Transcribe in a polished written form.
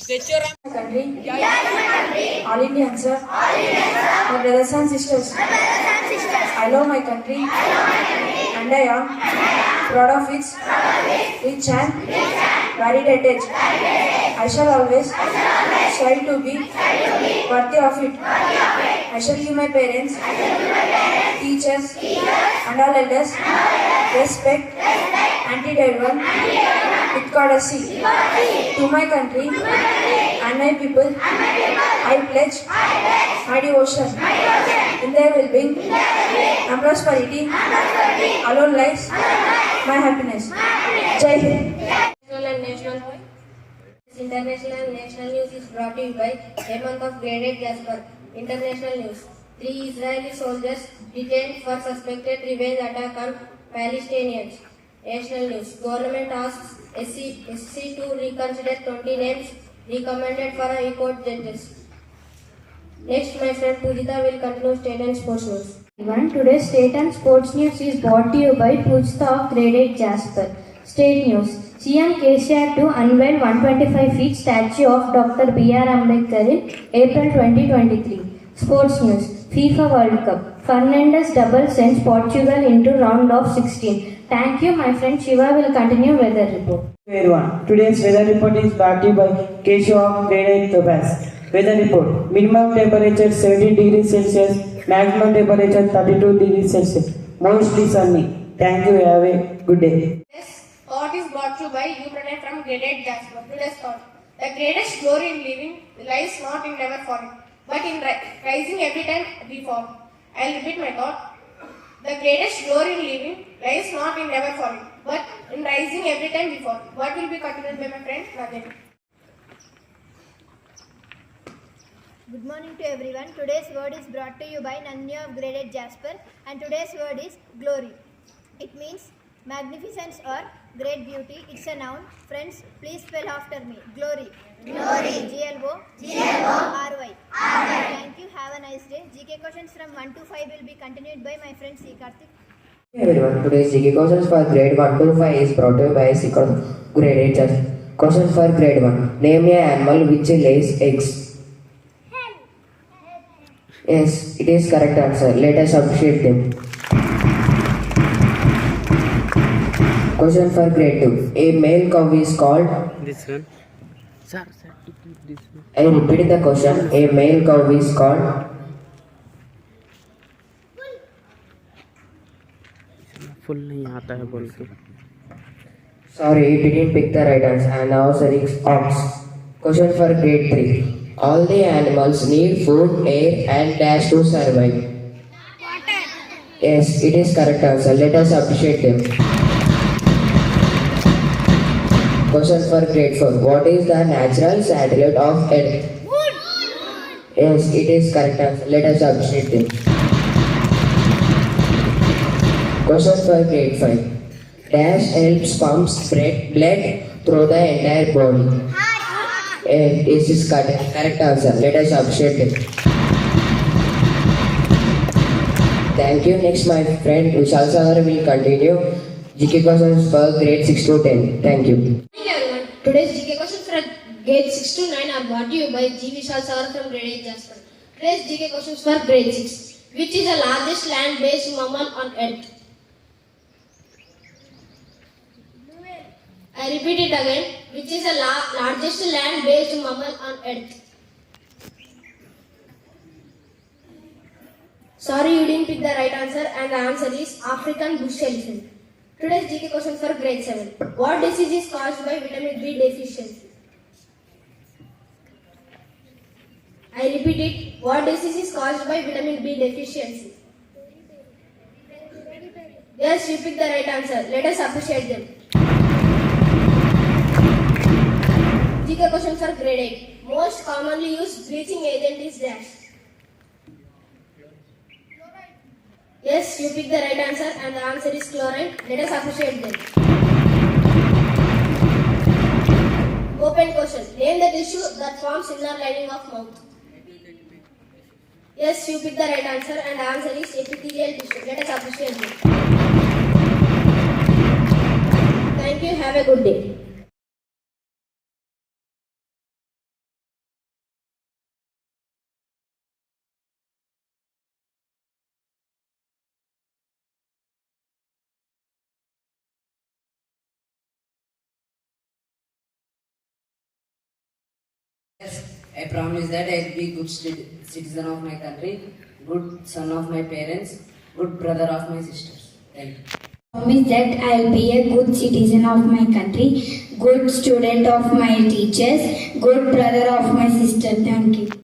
My country. All Indians, sir. My brothers and sisters. I love my country. And I am proud of its rich and varied heritage. I shall always strive to be worthy of it. I shall give my parents, teachers, and all elders respect and treat everyone with courtesy. To my country and my people, I pledge my devotion. In their well-being and prosperity, alone lies my happiness. Jai Hind. National and national international and national news is brought to you by a month of graded Jasper. International news. 3 Israeli soldiers detained for suspected revenge attack on Palestinians. National news. Government asks SC to reconsider 20 names recommended for High Court judges. Next, my friend Pujita will continue state and sports news. Today's state and sports news is brought to you by Pujita of Grade 8 Jasper. State news. CM KCR to unveil 125 feet statue of Dr. B.R. Ambedkar in April 2023. Sports news. FIFA World Cup. Fernandes double sends Portugal into round of 16. Thank you, my friend Shiva will continue weather report. Everyone, today's weather report is brought to you by Keshav of Grade 8 Topaz. Weather report. Minimum temperature 17 degrees Celsius, maximum temperature 32 degrees Celsius. Mostly sunny. Thank you. Have a good day. This thought is brought to you by Upranay from Graded Jasper. Today's thought. The greatest glory in living lies not in never falling, but in rising every time we fall. I'll repeat my thought. The greatest glory in living lies not in never falling, but in rising every time we fall. What will be continued by my friend Rajan? Good morning to everyone. Today's word is brought to you by Nanya of Graded Jasper, and today's word is glory. It means magnificence or great beauty. It's a noun. Friends, please spell after me. Glory. Glory. G-L-O-R-Y. Thank you. Have a nice day. GK questions from 1 to 5 will be continued by my friend C. Karthik. Hey everyone, today's GK questions for grade 1 to 5 is brought to you by C. Karthik. Grade 8 Jasper. Questions for grade 1. Name an animal which lays eggs. Yes, it is correct answer. Let us appreciate them. Question for grade 2. A male cow is called. This one. Sir, this one. I repeat the question. A male cow is called. Full नहीं आता है बोल के. Sorry, it didn't pick the right answer. And answer is ox. Question for grade 3. All the animals need food, air and dash to survive. Water. Yes, it is correct answer. Let us appreciate them. Question for grade 4. What is the natural satellite of Earth? Moon. Yes, it is correct answer. Let us appreciate them. Question for grade 5. Dash helps pumps blood through the entire body. This is correct answer. Let us appreciate it. Thank you. Next, my friend Vishal Sahar will continue GK questions for grade 6 to 10. Thank you. Hi everyone. Today's GK questions for grade 6 to 9 are brought to you by G. Vishal Sahar from Grade 8 Jasper. Today's GK questions for grade 6. Which is the largest land-based mammal on Earth? I repeat it again. Which is the largest land-based mammal on Earth? Sorry, you didn't pick the right answer, and the answer is African bush elephant. Today's GK question for grade 7. What disease is caused by vitamin B deficiency? I repeat it. What disease is caused by vitamin B deficiency? Yes, you picked the right answer. Let us appreciate them. GK question for grade 8. Most commonly used bleaching agent is dash. Yes, you picked the right answer, and the answer is chloride. Let us appreciate them. Open question. Name the tissue that forms inner lining of mouth. Yes, you picked the right answer, and the answer is epithelial tissue. Let us appreciate them. Thank you. Have a good day. I promise that I will be good citizen of my country, good son of my parents, good brother of my sisters. Thank you. Promise that I'll be a good citizen of my country, good student of my teachers, good brother of my sister. Thank you.